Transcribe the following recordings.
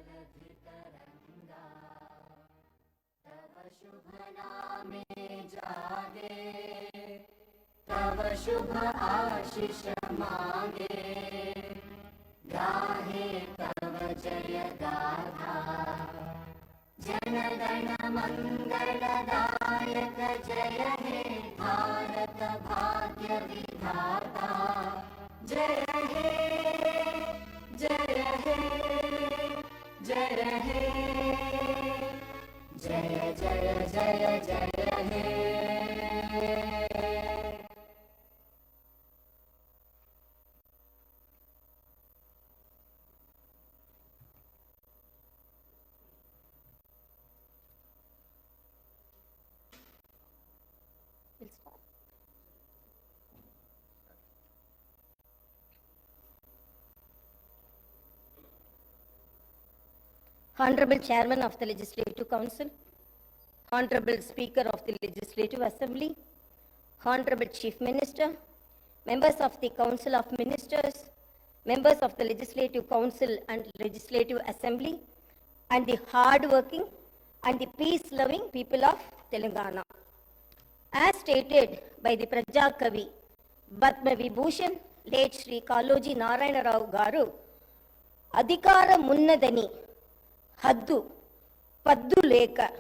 जलधितरङ्गा तव शुभ नामे जागे तव शुभ आशीष मागे गाहे तव जय गाथा जनगण मंगलदायक जय हे भारत भाग्य विधाता जय हे जय हे जय हे जय जय जय जय हे। We'll start. Honorable Chairman of the Legislative Council, Honorable Speaker of the Legislative Assembly, Honorable Chief Minister, members of the Council of Ministers, members of the Legislative Council and Legislative Assembly, and the hard-working and the peace-loving people of Telangana. As stated by the Praja Kavi, Padma Vibhushan, late Sri Kaloji Narayana Rao Garu, Adhikara Munnadani, Haddu, Paddu Leka,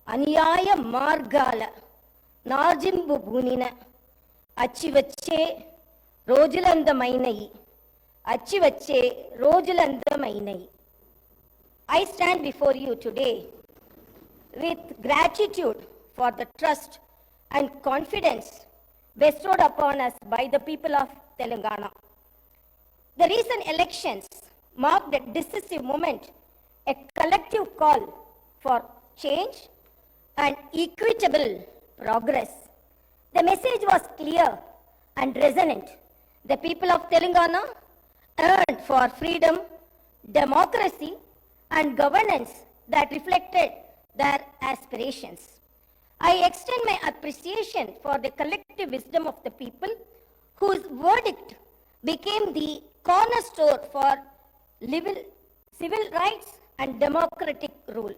Anyaya Margala, Najimbu Bunina, Achivache, Rojulanda Mainai, Achivache, Rojulanda Mainai. I stand before you today with gratitude for the trust and confidence bestowed upon us by the people of Telangana. The recent elections marked a decisive moment, a collective call for change and equitable progress. The message was clear and resonant. The people of Telangana yearned for freedom, democracy, and governance that reflected their aspirations. I extend my appreciation for the collective wisdom of the people whose verdict became the cornerstone for civil rights and democratic rule.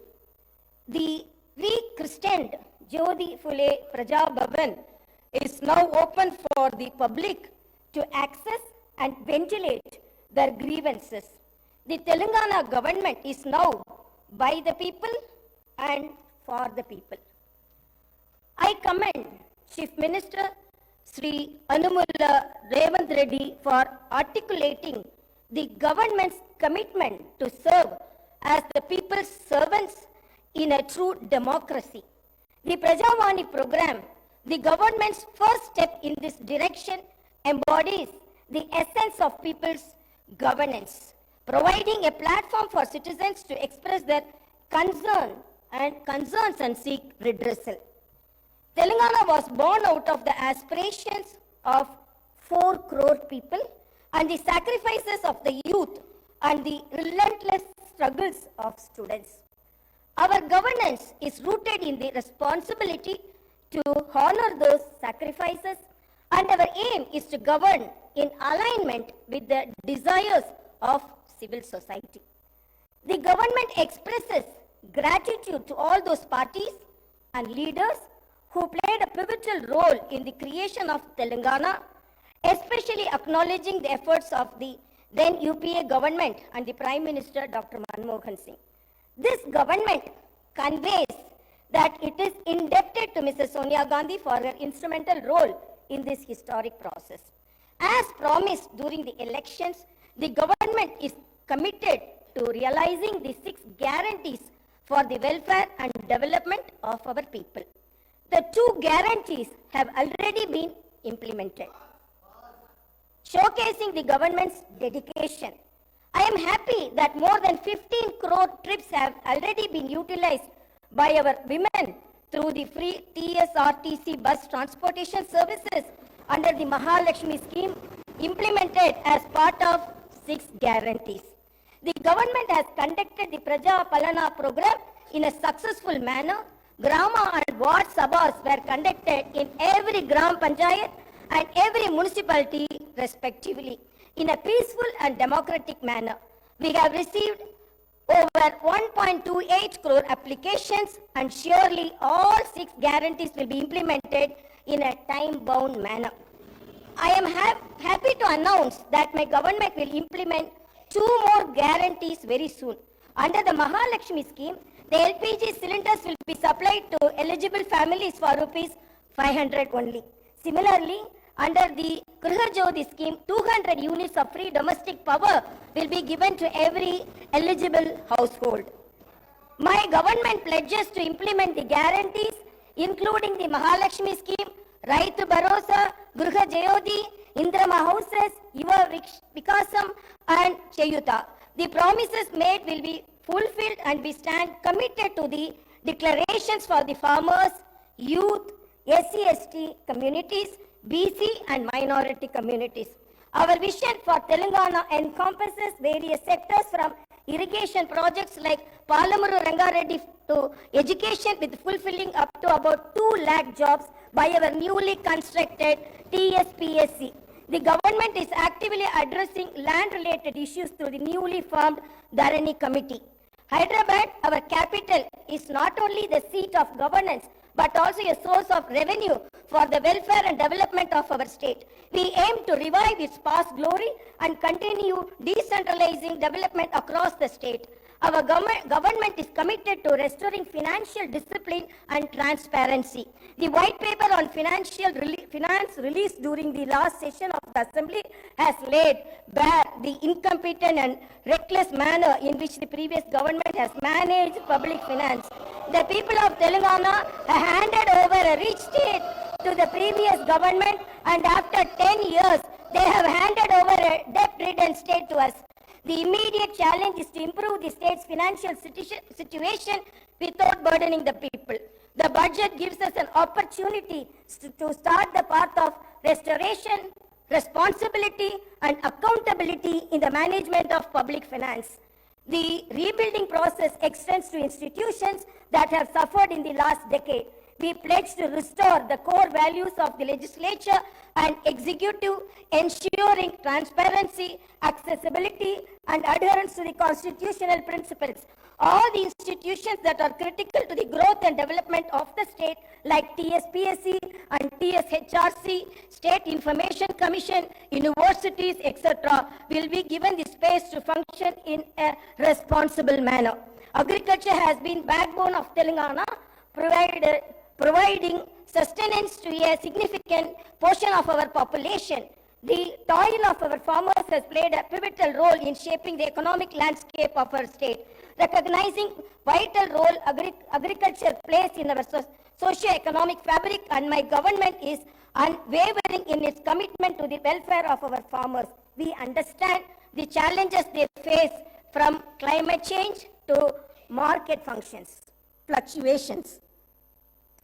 The rechristened Jyoti Phule Praja Bhavan is now open for the public to access and ventilate their grievances. The Telangana government is now by the people and for the people. I commend Chief Minister Sri Anumulla Revanth Reddy for articulating the government's commitment to serve as the people's servants in a true democracy. The Prajavani program, the government's first step in this direction, embodies the essence of people's governance, providing a platform for citizens to express their concerns and seek redressal. Telangana was born out of the aspirations of 4 crore people and the sacrifices of the youth and the relentless struggles of students. Our governance is rooted in the responsibility to honor those sacrifices, and our aim is to govern in alignment with the desires of civil society. The government expresses gratitude to all those parties and leaders who played a pivotal role in the creation of Telangana, especially acknowledging the efforts of the then UPA government and the Prime Minister Dr. Manmohan Singh. This government conveys that it is indebted to Mrs. Sonia Gandhi for her instrumental role in this historic process. As promised during the elections, the government is committed to realizing the 6 guarantees for the welfare and development of our people. The 2 guarantees have already been implemented, showcasing the government's dedication. I am happy that more than 15 crore trips have already been utilized by our women through the free TSRTC bus transportation services under the Mahalakshmi scheme implemented as part of 6 guarantees. The government has conducted the Praja Palana program in a successful manner. Grama and Ward Sabhas were conducted in every Gram Panchayat and every municipality respectively in a peaceful and democratic manner. We have received over over 1.28 crore applications, and surely all 6 guarantees will be implemented in a time-bound manner. I am happy to announce that my government will implement 2 more guarantees very soon. Under the Mahalakshmi scheme, the LPG cylinders will be supplied to eligible families for rupees 500 only. Similarly, under the Griha Jyoti scheme, 200 units of free domestic power will be given to every eligible household. My government pledges to implement the guarantees, including the Mahalakshmi scheme, Raitu Bharosa, Griha Jyoti, Indrama Houses, Yuva Vikasam, and Cheyuta. The promises made will be fulfilled, and we stand committed to the declarations for the farmers, youth, SC/ST communities, BC and minority communities. Our vision for Telangana encompasses various sectors from irrigation projects like Palamuru Rangareddy to education, with fulfilling up to about 2 lakh jobs by our newly constructed TSPSC. The government is actively addressing land-related issues through the newly formed Dharani Committee. Hyderabad, our capital, is not only the seat of governance but also a source of revenue for the welfare and development of our state. We aim to revive its past glory and continue decentralizing development across the state. Our government is committed to restoring financial discipline and transparency. The white paper on finance released during the last session of the Assembly has laid bare the incompetent and reckless manner in which the previous government has managed public finance. The people of Telangana have handed over a rich state to the previous government, and after 10 years, they have handed over a debt-ridden state to us. The immediate challenge is to improve the state's financial situation without burdening the people. The budget gives us an opportunity to start the path of restoration, responsibility, and accountability in the management of public finance. The rebuilding process extends to institutions that have suffered in the last decade. We pledge to restore the core values of the legislature and executive, ensuring transparency, accessibility, and adherence to the constitutional principles. All the institutions that are critical to the growth and development of the state, like TSPSC and TSHRC, State Information Commission, universities, etc., will be given the space to function in a responsible manner. Agriculture has been backbone of Telangana, providing sustenance to a significant portion of our population. The toil of our farmers has played a pivotal role in shaping the economic landscape of our state. Recognizing vital role agriculture plays in our socio-economic fabric, and my government is unwavering in its commitment to the welfare of our farmers. We understand the challenges they face, from climate change to market fluctuations,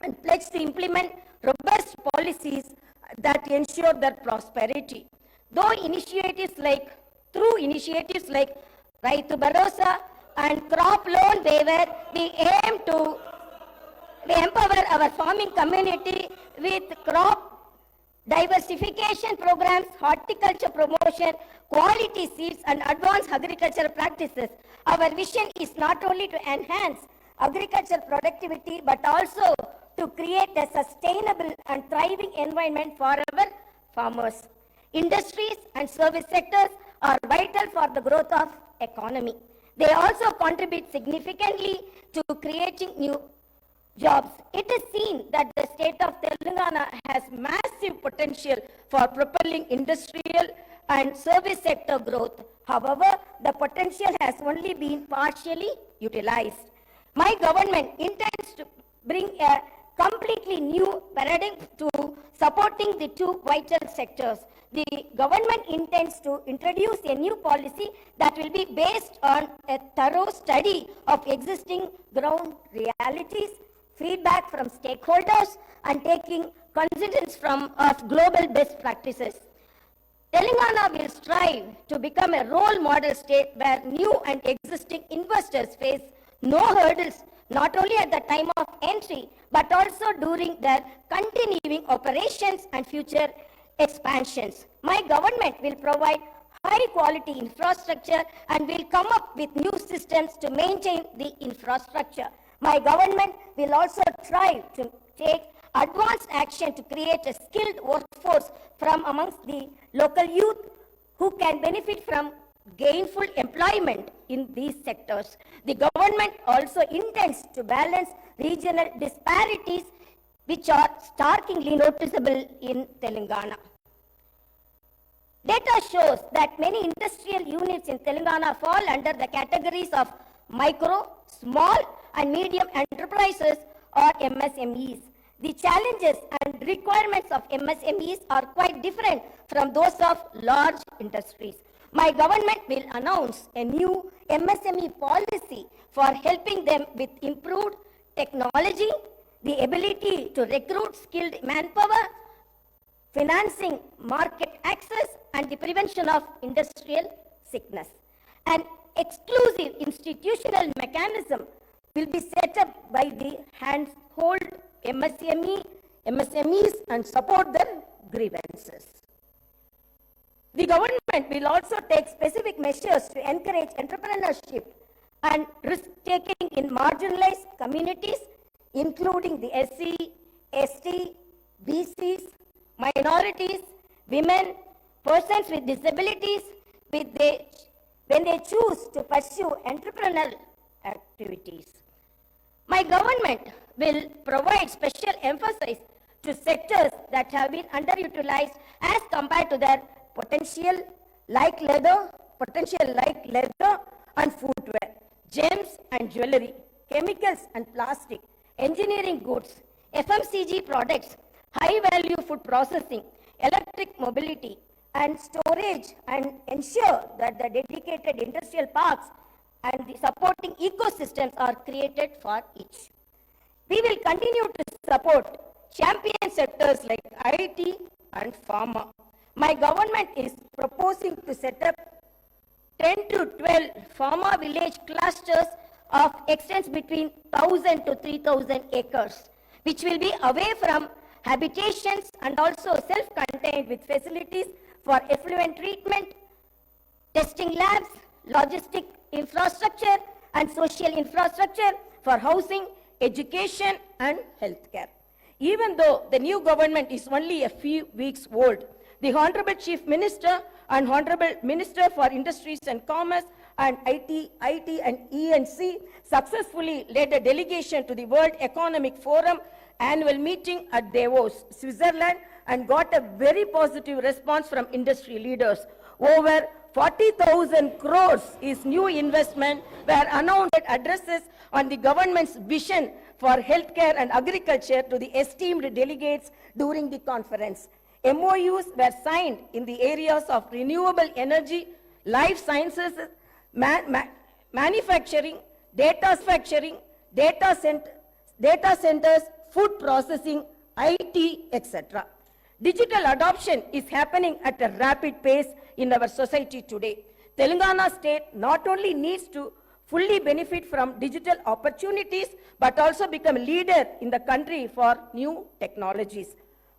and pledge to implement robust policies that ensure their prosperity. Through initiatives like Raitu Bharosa and crop loan waiver, we empower our farming community with crop diversification programs, horticulture promotion, quality seeds, and advanced agricultural practices. Our vision is not only to enhance agricultural productivity but also to create a sustainable and thriving environment for our farmers. Industries and service sectors are vital for the growth of economy. They also contribute significantly to creating new jobs. It is seen that the state of Telangana has massive potential for propelling industrial and service sector growth. However, the potential has only been partially utilized. My government intends to bring a completely new paradigm to supporting the two vital sectors. The government intends to introduce a new policy that will be based on a thorough study of existing ground realities, feedback from stakeholders, and taking cognizance of global best practices. Telangana will strive to become a role model state where new and existing investors face no hurdles, not only at the time of entry, but also during their continuing operations and future expansions. My government will provide high quality infrastructure and will come up with new systems to maintain the infrastructure. My government will also try to take advanced action to create a skilled workforce from amongst the local youth who can benefit from gainful employment in these sectors. The government also intends to balance regional disparities which are starkly noticeable in Telangana. Data shows that many industrial units in Telangana fall under the categories of micro, small and medium enterprises or MSMEs. The challenges and requirements of MSMEs are quite different from those of large industries. My government will announce a new MSME policy for helping them with improved technology, the ability to recruit skilled manpower, financing, market access, and the prevention of industrial sickness. An exclusive institutional mechanism will be set up by the handhold MSMEs and support their grievances. The government will also take specific measures to encourage entrepreneurship and risk-taking in marginalized communities, including the SC, ST, BCs, minorities, women, persons with disabilities, when they choose to pursue entrepreneurial activities. My government will provide special emphasis to sectors that have been underutilized as compared to their potential like leather and footwear, gems and jewelry, chemicals and plastic, engineering goods, FMCG products, high-value food processing, electric mobility, and storage, and ensure that the dedicated industrial parks and the supporting ecosystems are created for each. We will continue to support champion sectors like IT and pharma. My government is proposing to set up 10 to 12 pharma village clusters of extents between 1,000 to 3,000 acres, which will be away from habitations and also self-contained with facilities for effluent treatment, testing labs, logistic infrastructure, and social infrastructure for housing, education, and healthcare. Even though the new government is only a few weeks old, the Honorable Chief Minister and Honorable Minister for Industries and Commerce and IT and E&C successfully led a delegation to the World Economic Forum annual meeting at Davos, Switzerland, and got a very positive response from industry leaders. Over 40,000 crores is new investment were announced addresses on the government's vision for healthcare and agriculture to the esteemed delegates during the conference. MOUs were signed in the areas of renewable energy, life sciences, manufacturing, data centers, food processing, IT, etc. Digital adoption is happening at a rapid pace in our society today. Telangana state not only needs to fully benefit from digital opportunities, but also become a leader in the country for new technologies.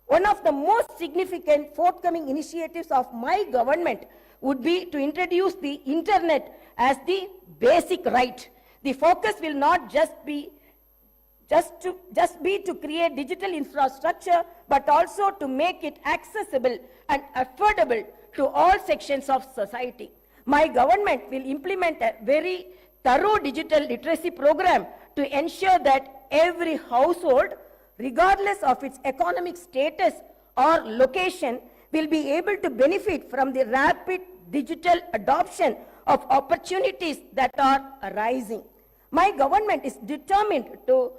One of the most significant forthcoming initiatives of my government would be to introduce the internet as the basic right. The focus will not just be to create digital infrastructure, but also to make it accessible and affordable to all sections of society. My government will implement a very thorough digital literacy program to ensure that every household, regardless of its economic status or location, will be able to benefit from the rapid digital adoption of opportunities that are arising. My government is determined to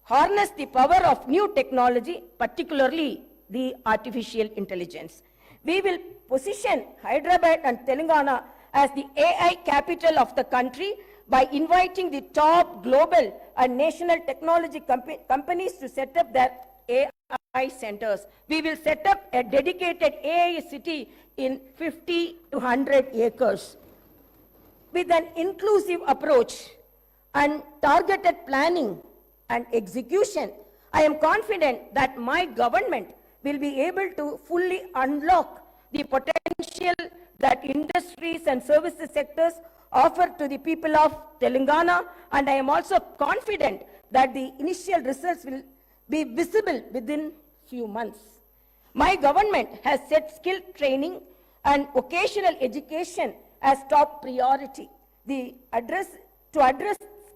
harness the power of new technology, particularly the artificial intelligence. We will position Hyderabad and Telangana as the AI capital of the country by inviting the top global and national technology companies to set up their AI centers. We will set up a dedicated AI city in 50 to 100 acres. With an inclusive approach and targeted planning and execution, I am confident that my government will be able to fully unlock the potential that industries and services sectors offer to the people of Telangana, and I am also confident that the initial results will be visible within few months. My government has set skill training and vocational education as top priority. To address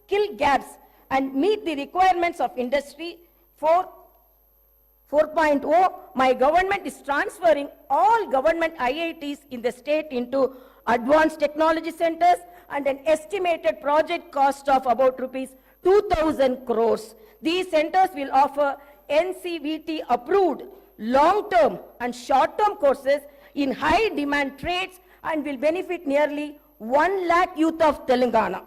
skill gaps and meet the requirements of Industry 4.0, my government is transferring all government IITs in the state into advanced technology centers, and an estimated project cost of about rupees 2,000 crores. These centers will offer NCVT approved long-term and short-term courses in high-demand trades and will benefit nearly 1 lakh youth of Telangana.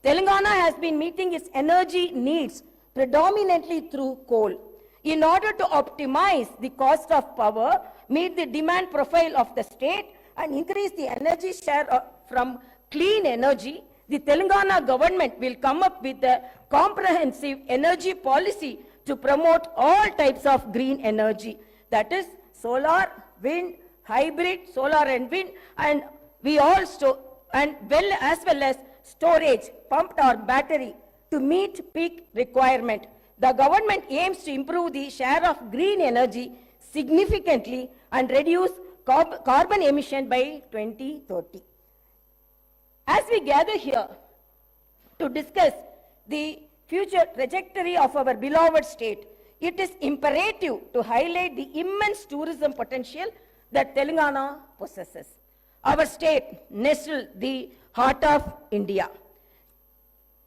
Telangana has been meeting its energy needs predominantly through coal. In order to optimize the cost of power, meet the demand profile of the state, and increase the energy share from clean energy, the Telangana government will come up with a comprehensive energy policy to promote all types of green energy. That is solar, wind, hybrid, solar and wind, and as well as storage, pumped or battery, to meet peak requirement. The government aims to improve the share of green energy significantly and reduce carbon emission by 2030. As we gather here to discuss the future trajectory of our beloved state, it is imperative to highlight the immense tourism potential that Telangana possesses. Our state, nestled the heart of India,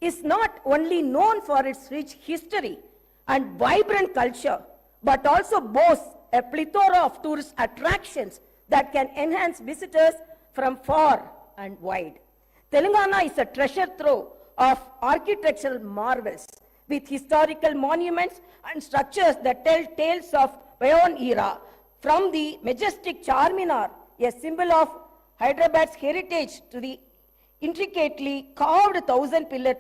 is not only known for its rich history and vibrant culture, but also boasts a plethora of tourist attractions that can enhance visitors from far and wide. Telangana is a treasure trove of architectural marvels, with historical monuments and structures that tell tales of bygone era, from the majestic Charminar, a symbol of Hyderabad's heritage, to the intricately carved thousand-pillar